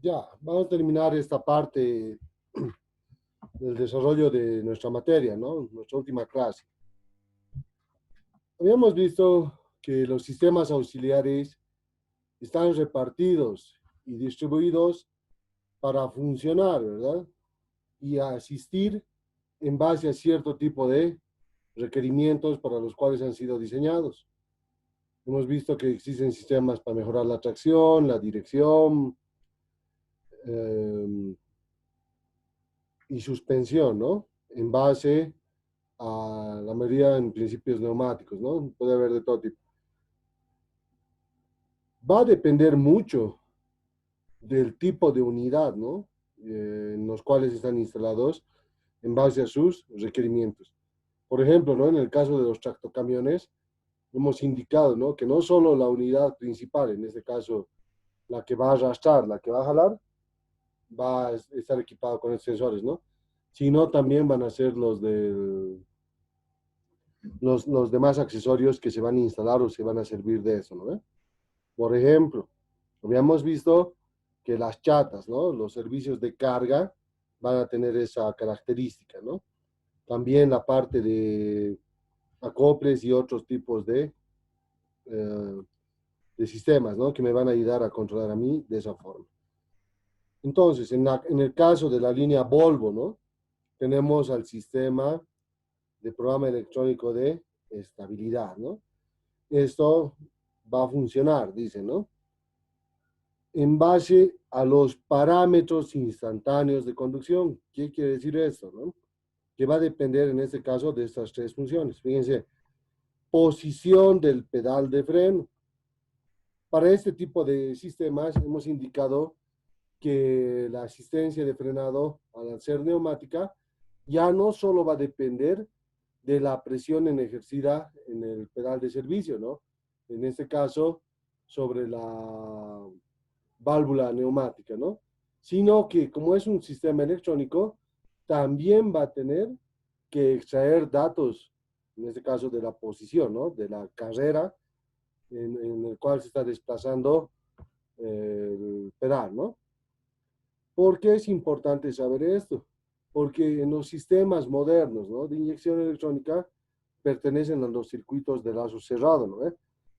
Ya, vamos a terminar esta parte del desarrollo de nuestra materia, ¿no? Nuestra última clase. Habíamos visto que los sistemas auxiliares están repartidos y distribuidos para funcionar, ¿verdad? Y asistir en base a cierto tipo de requerimientos para los cuales han sido diseñados. Hemos visto que existen sistemas para mejorar la tracción, la dirección, eh, y suspensión, ¿no? En base a la mayoría en principios neumáticos, ¿no? Puede haber de todo tipo. Va a depender mucho del tipo de unidad, ¿no? En los cuales están instalados en base a sus requerimientos. Por ejemplo, ¿no? En el caso de los tractocamiones, hemos indicado, ¿no? Que no solo la unidad principal, en este caso la que va a arrastrar, la que va a jalar, va a estar equipado con estos sensores, ¿no? Sino también van a ser los demás accesorios que se van a instalar o se van a servir de eso, ¿no? Por ejemplo, habíamos visto que las chatas, ¿no? Los servicios de carga van a tener esa característica, ¿no? También la parte de acoples y otros tipos eh, de sistemas, ¿no? Que me van a ayudar a controlar a mí de esa forma. Entonces, en el caso de la línea Volvo, ¿no? Tenemos al sistema de programa electrónico de estabilidad, ¿no? Esto va a funcionar, dice, ¿no? En base a los parámetros instantáneos de conducción. ¿Qué quiere decir esto, no? Que va a depender en este caso de estas tres funciones. Fíjense, posición del pedal de freno. Para este tipo de sistemas hemos indicado que la asistencia de frenado, al ser neumática, ya no solo va a depender de la presión en ejercida en el pedal de servicio, ¿no? En este caso, sobre la válvula neumática, ¿no? Sino que como es un sistema electrónico, también va a tener que extraer datos, en este caso de la posición, ¿no? De la carrera en el cual se está desplazando el pedal, ¿no? ¿Por qué es importante saber esto? Porque en los sistemas modernos, ¿no? De inyección electrónica pertenecen a los circuitos de lazo cerrado, ¿no?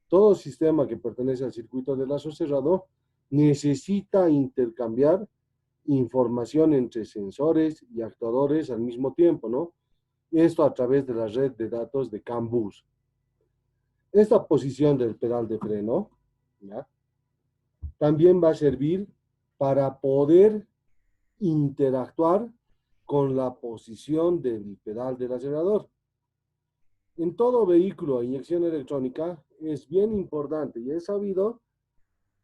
Todo sistema que pertenece al circuito de lazo cerrado necesita intercambiar información entre sensores y actuadores al mismo tiempo, ¿no? Esto a través de la red de datos de CAN bus. Esta posición del pedal de freno, ¿ya? También va a servir para poder interactuar con la posición del pedal del acelerador. En todo vehículo a inyección electrónica es bien importante y es sabido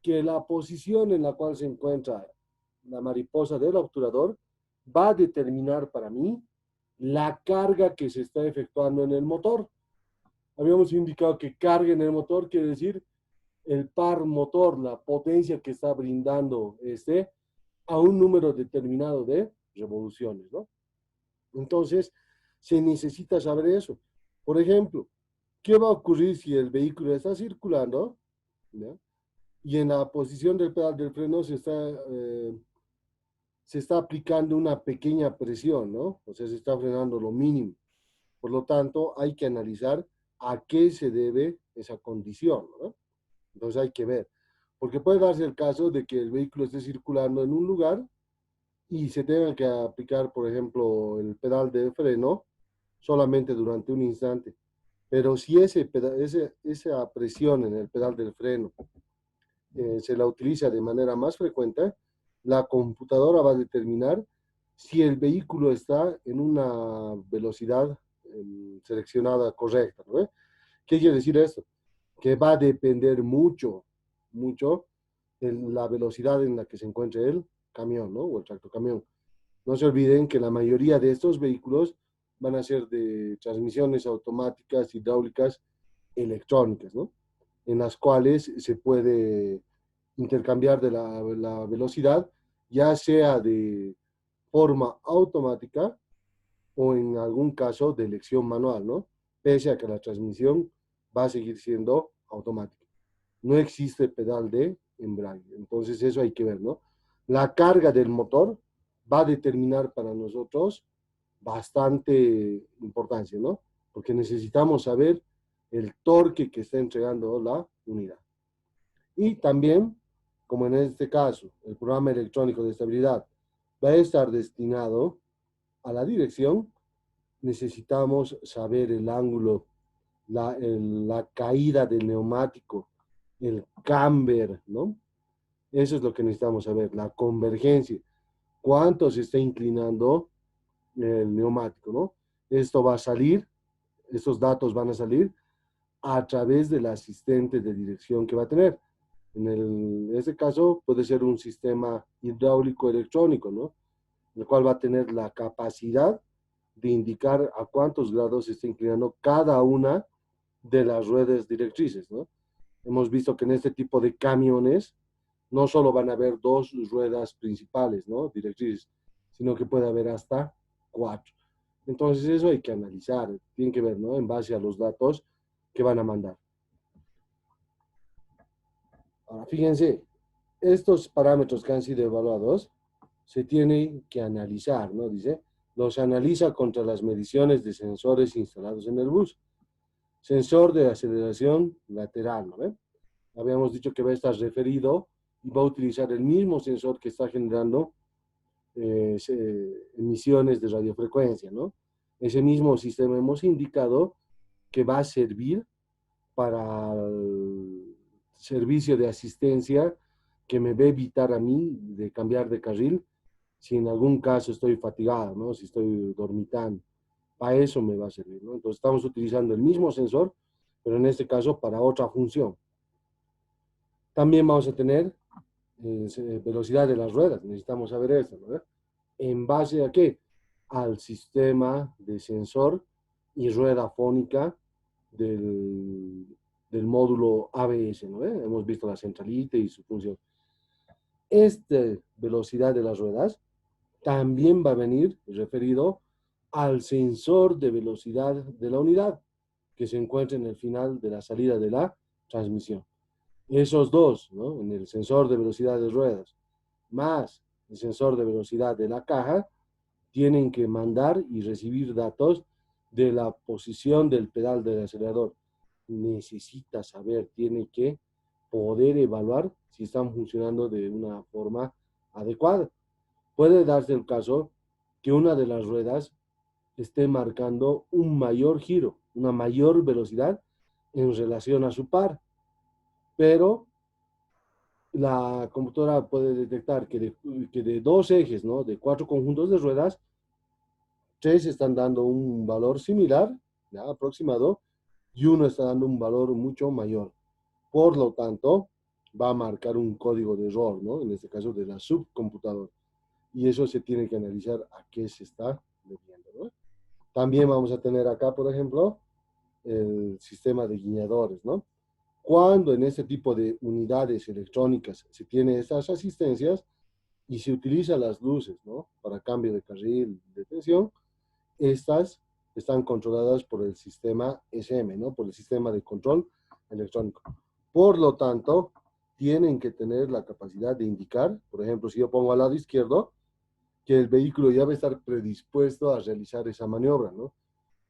que la posición en la cual se encuentra la mariposa del obturador va a determinar para mí la carga que se está efectuando en el motor. Habíamos indicado que carga en el motor quiere decir el par motor, la potencia que está brindando a un número determinado de revoluciones, ¿no? Entonces, se necesita saber eso. Por ejemplo, ¿qué va a ocurrir si el vehículo está circulando, ¿no? Y en la posición del pedal del freno se está aplicando una pequeña presión, ¿no? O sea, se está frenando lo mínimo. Por lo tanto, hay que analizar a qué se debe esa condición, ¿no? Entonces hay que ver. Porque puede darse el caso de que el vehículo esté circulando en un lugar y se tenga que aplicar, por ejemplo, el pedal de freno solamente durante un instante. Pero si esa presión en el pedal del freno se la utiliza de manera más frecuente, la computadora va a determinar si el vehículo está en una velocidad seleccionada correcta, ¿no? ¿Qué quiere decir esto? Que va a depender mucho, mucho de la velocidad en la que se encuentre el camión, ¿no? O el tractocamión. No se olviden que la mayoría de estos vehículos van a ser de transmisiones automáticas, hidráulicas, electrónicas, ¿no? En las cuales se puede intercambiar de la velocidad, ya sea de forma automática o en algún caso de elección manual, ¿no? Pese a que la transmisión va a seguir siendo automática. No existe pedal de embrague, entonces eso hay que ver, ¿no? la carga del motor va a determinar para nosotros bastante importancia, ¿no? Porque necesitamos saber el torque que está entregando la unidad. Y también, como en este caso, el programa electrónico de estabilidad va a estar destinado a la dirección, necesitamos saber el ángulo, la caída del neumático, el camber, ¿no? Eso es lo que necesitamos saber, la convergencia, cuánto se está inclinando el neumático, ¿no? Esto va a salir, estos datos van a salir a través del asistente de dirección que va a tener. En este caso puede ser un sistema hidráulico electrónico, ¿no? El cual va a tener la capacidad de indicar a cuántos grados se está inclinando cada una de las ruedas directrices, ¿no? Hemos visto que en este tipo de camiones no solo van a haber dos ruedas principales, ¿no? Directrices, sino que puede haber hasta cuatro. Entonces eso hay que analizar, tiene que ver, ¿no? En base a los datos que van a mandar. Ahora, fíjense, estos parámetros que han sido evaluados se tienen que analizar, ¿no? Dice, los analiza contra las mediciones de sensores instalados en el bus. Sensor de aceleración lateral, ¿no? Habíamos dicho que va a estar referido y va a utilizar el mismo sensor que está generando emisiones de radiofrecuencia, ¿no? Ese mismo sistema hemos indicado que va a servir para el servicio de asistencia que me va a evitar a mí de cambiar de carril si en algún caso estoy fatigado, ¿no? Si estoy dormitando. Para eso me va a servir, ¿no? Entonces estamos utilizando el mismo sensor, pero en este caso para otra función. También vamos a tener velocidad de las ruedas, necesitamos saber eso, ¿no? ¿En base a qué? Al sistema de sensor y rueda fónica del módulo ABS, ¿no? Hemos visto la centralita y su función. Esta velocidad de las ruedas también va a venir referido al sensor de velocidad de la unidad que se encuentra en el final de la salida de la transmisión. Esos dos, ¿no? En el sensor de velocidad de ruedas más el sensor de velocidad de la caja, tienen que mandar y recibir datos de la posición del pedal del acelerador. Necesita saber, tiene que poder evaluar si están funcionando de una forma adecuada. Puede darse el caso que una de las ruedas esté marcando un mayor giro, una mayor velocidad en relación a su par, pero la computadora puede detectar que de dos ejes, ¿no? De cuatro conjuntos de ruedas, tres están dando un valor similar, ¿ya? Aproximado, y uno está dando un valor mucho mayor. Por lo tanto, va a marcar un código de error, ¿no? En este caso de la subcomputadora. Y eso se tiene que analizar a qué se está debiendo, ¿no? También vamos a tener acá, por ejemplo, el sistema de guiñadores, ¿no? Cuando en este tipo de unidades electrónicas se tiene estas asistencias y se utilizan las luces, ¿no? Para cambio de carril, de tensión, estas están controladas por el sistema SM, ¿no? Por el sistema de control electrónico. Por lo tanto, tienen que tener la capacidad de indicar, por ejemplo, si yo pongo al lado izquierdo, que el vehículo ya va a estar predispuesto a realizar esa maniobra, ¿no?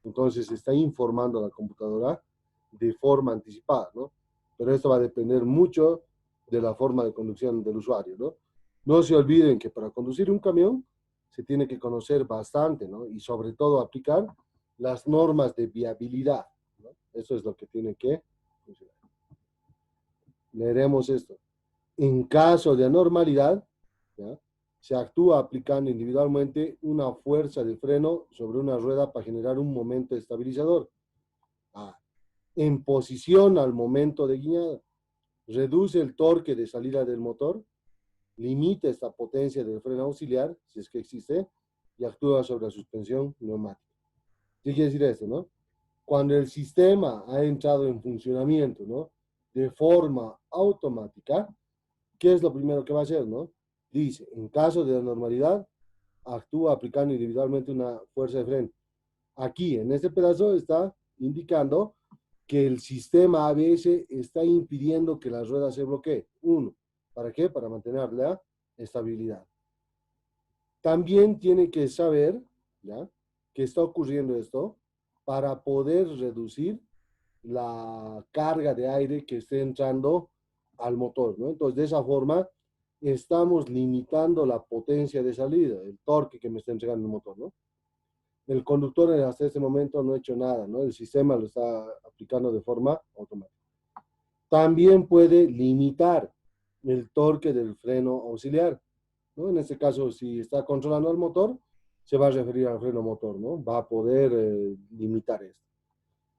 Entonces está informando a la computadora de forma anticipada, ¿no? Pero esto va a depender mucho de la forma de conducción del usuario, ¿no? No se olviden que para conducir un camión se tiene que conocer bastante, ¿no? Y sobre todo aplicar las normas de viabilidad, ¿no? Eso es lo que tiene que funcionar. Leeremos esto. En caso de anormalidad, ¿ya? Se actúa aplicando individualmente una fuerza de freno sobre una rueda para generar un momento estabilizador. Ah, en posición al momento de guiñada. Reduce el torque de salida del motor, limita esta potencia del freno auxiliar, si es que existe, y actúa sobre la suspensión neumática. ¿Qué quiere decir esto, no? Cuando el sistema ha entrado en funcionamiento, ¿no? De forma automática, ¿qué es lo primero que va a hacer, no? Dice, en caso de anormalidad, actúa aplicando individualmente una fuerza de freno. Aquí, en este pedazo, está indicando que el sistema ABS está impidiendo que la rueda se bloquee. Uno, ¿para qué? Para mantener la estabilidad. También tiene que saber, ¿ya?, que está ocurriendo esto para poder reducir la carga de aire que esté entrando al motor, ¿no? Entonces, de esa forma, estamos limitando la potencia de salida, el torque que me está entregando el motor, ¿no? El conductor hasta este momento no ha hecho nada, ¿no? El sistema lo está aplicando de forma automática. También puede limitar el torque del freno auxiliar, ¿no? En este caso, si está controlando el motor, se va a referir al freno motor, ¿no? Va a poder limitar esto.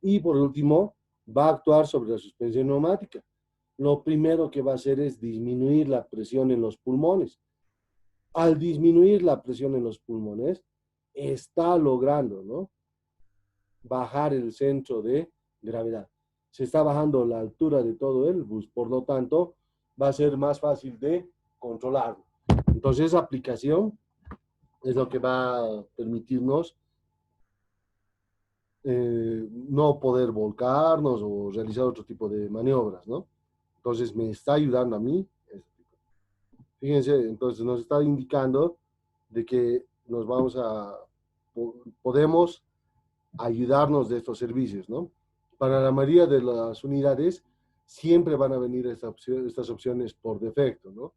Y por último, va a actuar sobre la suspensión neumática. Lo primero que va a hacer es disminuir la presión en los pulmones. Al disminuir la presión en los pulmones, está logrando, ¿no?, bajar el centro de gravedad. Se está bajando la altura de todo el bus, por lo tanto, va a ser más fácil de controlarlo. Entonces, esa aplicación es lo que va a permitirnos no poder volcarnos o realizar otro tipo de maniobras, ¿no? Entonces, me está ayudando a mí. Fíjense, entonces nos está indicando de que nos vamos a, podemos ayudarnos de estos servicios, ¿no? Para la mayoría de las unidades siempre van a venir estas opciones por defecto, ¿no?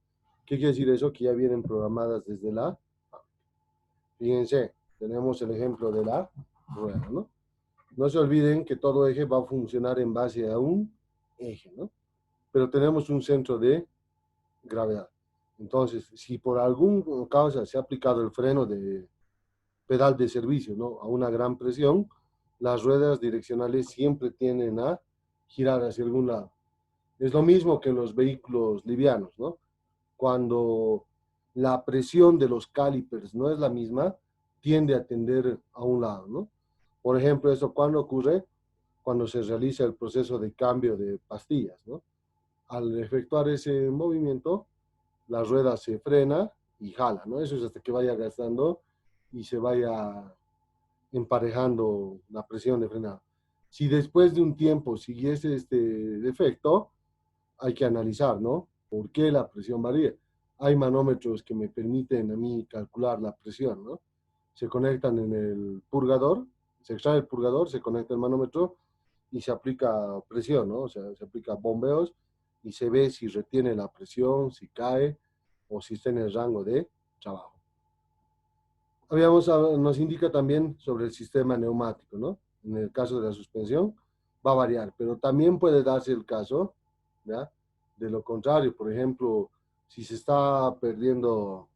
¿Qué quiere decir eso? Que ya vienen programadas desde la... Fíjense, tenemos el ejemplo de la rueda, ¿no? No se olviden que todo eje va a funcionar en base a un eje, ¿no? Pero tenemos un centro de gravedad. Entonces, si por alguna causa se ha aplicado el freno de pedal de servicio, ¿no?, a una gran presión, las ruedas direccionales siempre tienden a girar hacia algún lado. Es lo mismo que en los vehículos livianos, ¿no? Cuando la presión de los calipers no es la misma, tiende a tender a un lado, ¿no? Por ejemplo, ¿eso cuándo ocurre? Cuando se realiza el proceso de cambio de pastillas, ¿no? Al efectuar ese movimiento, la rueda se frena y jala, ¿no? Eso es hasta que vaya gastando y se vaya emparejando la presión de frenado. Si después de un tiempo siguiese este defecto, hay que analizar, ¿no? ¿Por qué la presión varía? Hay manómetros que me permiten a mí calcular la presión, ¿no? Se conectan en el purgador, se extrae el purgador, se conecta el manómetro y se aplica presión, ¿no? O sea, se aplica bombeos y se ve si retiene la presión, si cae o si está en el rango de trabajo. Nos indica también sobre el sistema neumático, ¿no? En el caso de la suspensión va a variar, pero también puede darse el caso, ¿ya?, de lo contrario. Por ejemplo, si se está perdiendo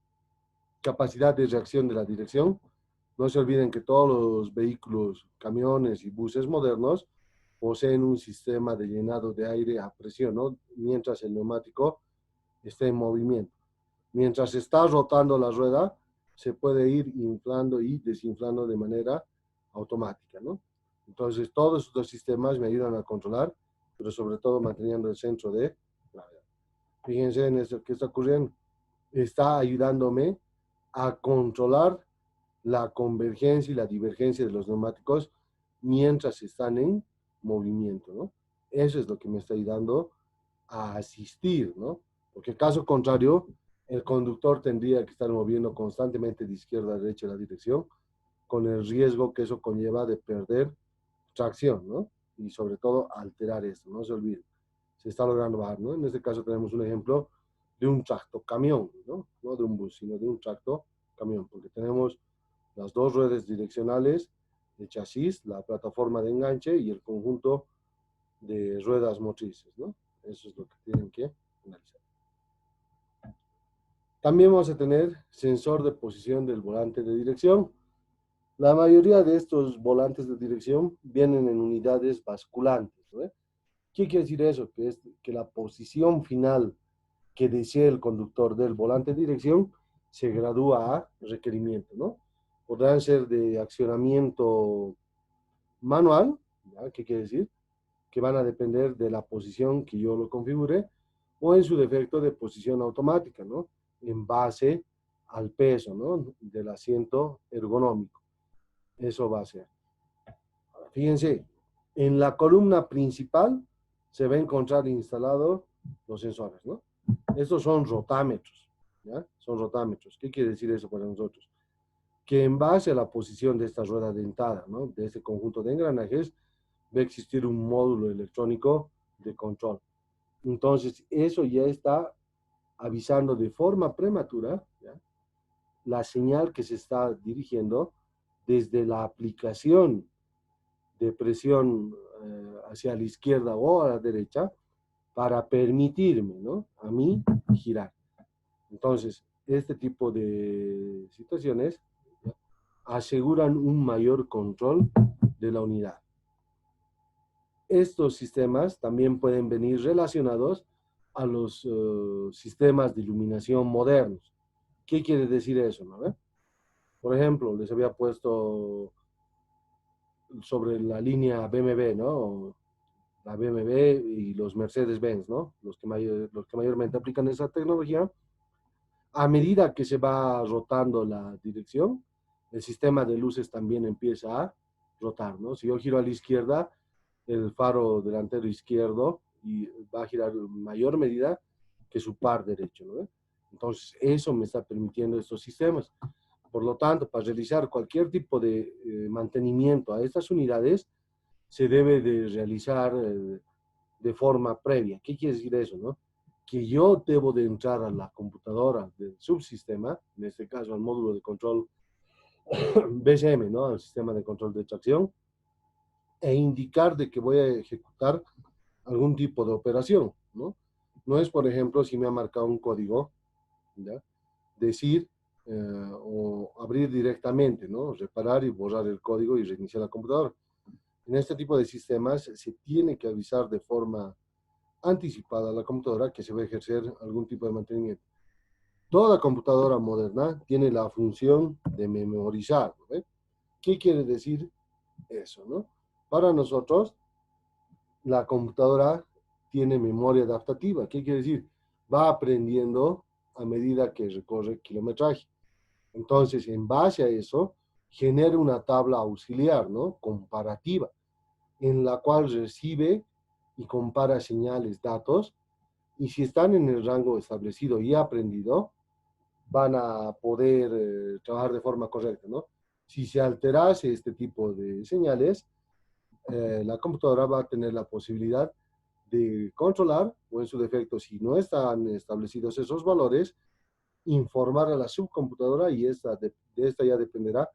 capacidad de reacción de la dirección, no se olviden que todos los vehículos, camiones y buses modernos poseen un sistema de llenado de aire a presión, ¿no?, mientras el neumático esté en movimiento. Mientras se está rotando la rueda, se puede ir inflando y desinflando de manera automática, ¿no? Entonces, todos estos sistemas me ayudan a controlar, pero sobre todo manteniendo el centro de gravedad. Fíjense en esto que está ocurriendo. Está ayudándome a controlar la convergencia y la divergencia de los neumáticos mientras están en movimiento, ¿no? Eso es lo que me está ayudando a asistir, ¿no? Porque caso contrario, el conductor tendría que estar moviendo constantemente de izquierda a derecha la dirección, con el riesgo que eso conlleva de perder tracción, ¿no? Y sobre todo alterar esto, no se olviden. Se está logrando bajar, ¿no? En este caso tenemos un ejemplo de un tractocamión, ¿no? No de un bus, sino de un tractocamión, porque tenemos las dos ruedas direccionales, el chasis, la plataforma de enganche y el conjunto de ruedas motrices, ¿no? Eso es lo que tienen que analizar. También vamos a tener sensor de posición del volante de dirección. La mayoría de estos volantes de dirección vienen en unidades basculantes, ¿no? ¿Qué quiere decir eso? Que es que la posición final que desee el conductor del volante de dirección se gradúa a requerimiento, ¿no? Podrán ser de accionamiento manual, ¿ya? ¿Qué quiere decir? Que van a depender de la posición que yo lo configure, o en su defecto de posición automática, ¿no?, en base al peso, ¿no?, del asiento ergonómico. Eso va a ser. Ahora, fíjense, en la columna principal se va a encontrar instalado los sensores, ¿no? Estos son rotámetros. ¿ya? Son rotámetros. ¿Qué quiere decir eso para nosotros? Que en base a la posición de esta rueda dentada, ¿no? De este conjunto de engranajes, va a existir un módulo electrónico de control. Entonces, eso ya está avisando de forma prematura, ¿ya? La señal que se está dirigiendo desde la aplicación de presión hacia la izquierda o a la derecha para permitirme, ¿no? A mí girar. Entonces, este tipo de situaciones, ¿ya? Aseguran un mayor control de la unidad. Estos sistemas también pueden venir relacionados a los sistemas de iluminación modernos. ¿Qué quiere decir eso? ¿No? Por ejemplo, les había puesto sobre la línea BMW, ¿no? La BMW y los Mercedes-Benz, ¿no? Los que mayormente aplican esa tecnología. A medida que se va rotando la dirección, el sistema de luces también empieza a rotar, ¿no? Si yo giro a la izquierda, el faro delantero izquierdo y va a girar en mayor medida que su par derecho, ¿no? Entonces, eso me está permitiendo estos sistemas. Por lo tanto, para realizar cualquier tipo de mantenimiento a estas unidades, se debe de realizar de forma previa. ¿Qué quiere decir eso, no? Que yo debo de entrar a la computadora del subsistema, en este caso al módulo de control BCM, ¿no? Al sistema de control de tracción, e indicar de que voy a ejecutar algún tipo de operación, ¿no? No es, por ejemplo, si me ha marcado un código, ¿ya? Decir o abrir directamente, ¿no? Reparar y borrar el código y reiniciar la computadora. En este tipo de sistemas se tiene que avisar de forma anticipada a la computadora que se va a ejercer algún tipo de mantenimiento. Toda computadora moderna tiene la función de memorizar, ¿no? ¿Qué quiere decir eso, no? Para nosotros, la computadora tiene memoria adaptativa. ¿Qué quiere decir? Va aprendiendo a medida que recorre kilometraje. Entonces, en base a eso, genera una tabla auxiliar, ¿no? Comparativa, en la cual recibe y compara señales, datos, y si están en el rango establecido y aprendido, van a poder trabajar de forma correcta, ¿no? Si se alterase este tipo de señales, la computadora va a tener la posibilidad de controlar, o en su defecto, si no están establecidos esos valores, informar a la subcomputadora y de esta ya dependerá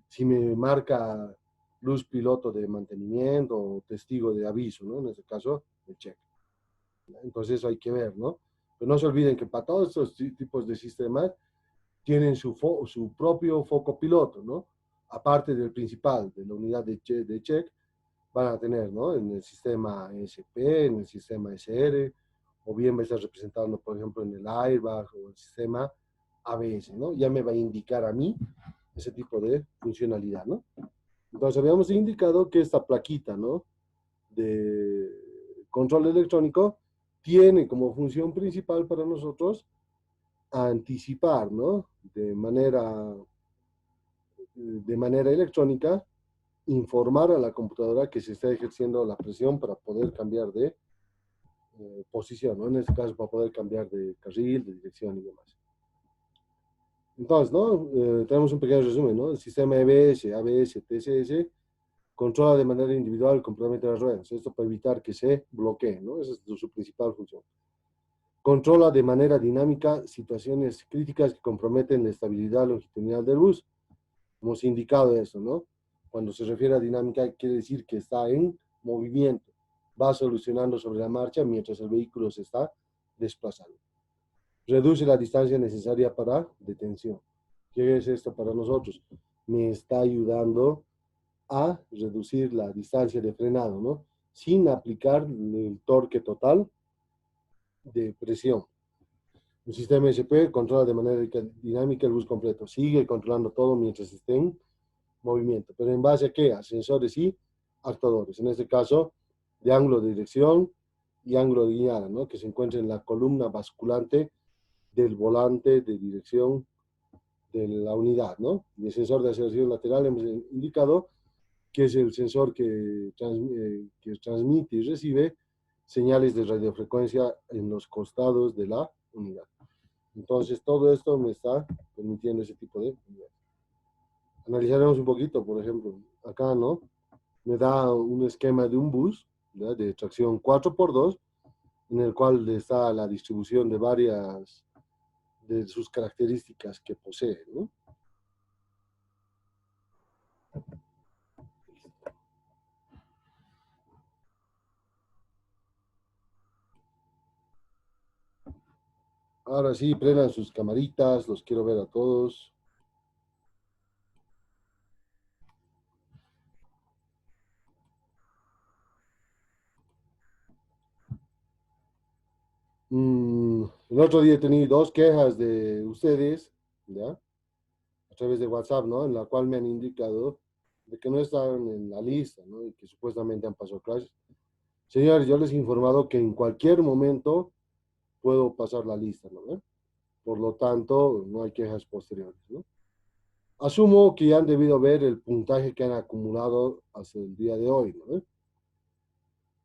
si me marca luz piloto de mantenimiento o testigo de aviso, ¿no? En este caso, el check. Entonces eso hay que ver, ¿no? Pero no se olviden que para todos estos tipos de sistemas tienen su propio foco piloto, ¿no? Aparte del principal, de la unidad de check, van a tener, ¿no? En el sistema SP, en el sistema SR, o bien va a estar representando, por ejemplo, en el airbag o el sistema ABS, ¿no? Ya me va a indicar a mí ese tipo de funcionalidad, ¿no? Entonces habíamos indicado que esta plaquita, ¿no? De control electrónico tiene como función principal para nosotros anticipar, ¿no? De manera electrónica, informar a la computadora que se está ejerciendo la presión para poder cambiar de posición, ¿no? En este caso, para poder cambiar de carril, de dirección y demás. Entonces, ¿no? Tenemos un pequeño resumen, ¿no? El sistema EBS, ABS, TCS controla de manera individual el comportamiento de las ruedas. Esto para evitar que se bloquee, ¿no? Esa es su principal función. Controla de manera dinámica situaciones críticas que comprometen la estabilidad longitudinal del bus. Hemos indicado eso, ¿no? Cuando se refiere a dinámica, quiere decir que está en movimiento. Va solucionando sobre la marcha mientras el vehículo se está desplazando. Reduce la distancia necesaria para detención. ¿Qué es esto para nosotros? Me está ayudando a reducir la distancia de frenado, ¿no? Sin aplicar el torque total de presión. El sistema SP controla de manera dinámica el bus completo. Sigue controlando todo mientras esté en movimiento. ¿Pero en base a qué? A sensores y actuadores. En este caso, de ángulo de dirección y ángulo de guiada, ¿no? Que se encuentra en la columna basculante del volante de dirección de la unidad, ¿no? Y el sensor de aceleración lateral hemos indicado que es el sensor que transmite y recibe señales de radiofrecuencia en los costados de la unidad. Entonces, todo esto me está permitiendo ese tipo de... Analizaremos un poquito, por ejemplo, acá, ¿no? Me da un esquema de un bus, ¿ya? De tracción 4x2, en el cual está la distribución de varias de sus características que posee, ¿no? Ahora sí, prendan sus camaritas, los quiero ver a todos. El otro día he tenido dos quejas de ustedes, ¿ya? A través de WhatsApp, ¿no? En la cual me han indicado de que no están en la lista, ¿no? Y que supuestamente han pasado clases. Señores, yo les he informado que en cualquier momento puedo pasar la lista, ¿no? Por lo tanto, no hay quejas posteriores, ¿no? Asumo que ya han debido ver el puntaje que han acumulado hasta el día de hoy, ¿no?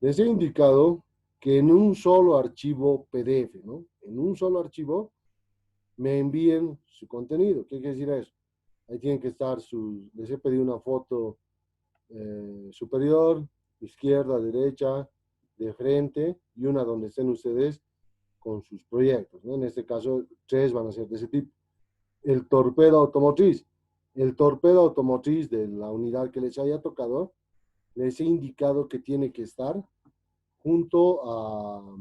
Les he indicado que en un solo archivo PDF, ¿no? En un solo archivo me envíen su contenido. ¿Qué quiere decir eso? Ahí tienen que estar sus, les he pedido una foto superior, izquierda, derecha, de frente y una donde estén ustedes con sus proyectos, ¿no? En este caso, tres van a ser de ese tipo. El torpedo automotriz. El torpedo automotriz de la unidad que les haya tocado, les he indicado que tiene que estar junto a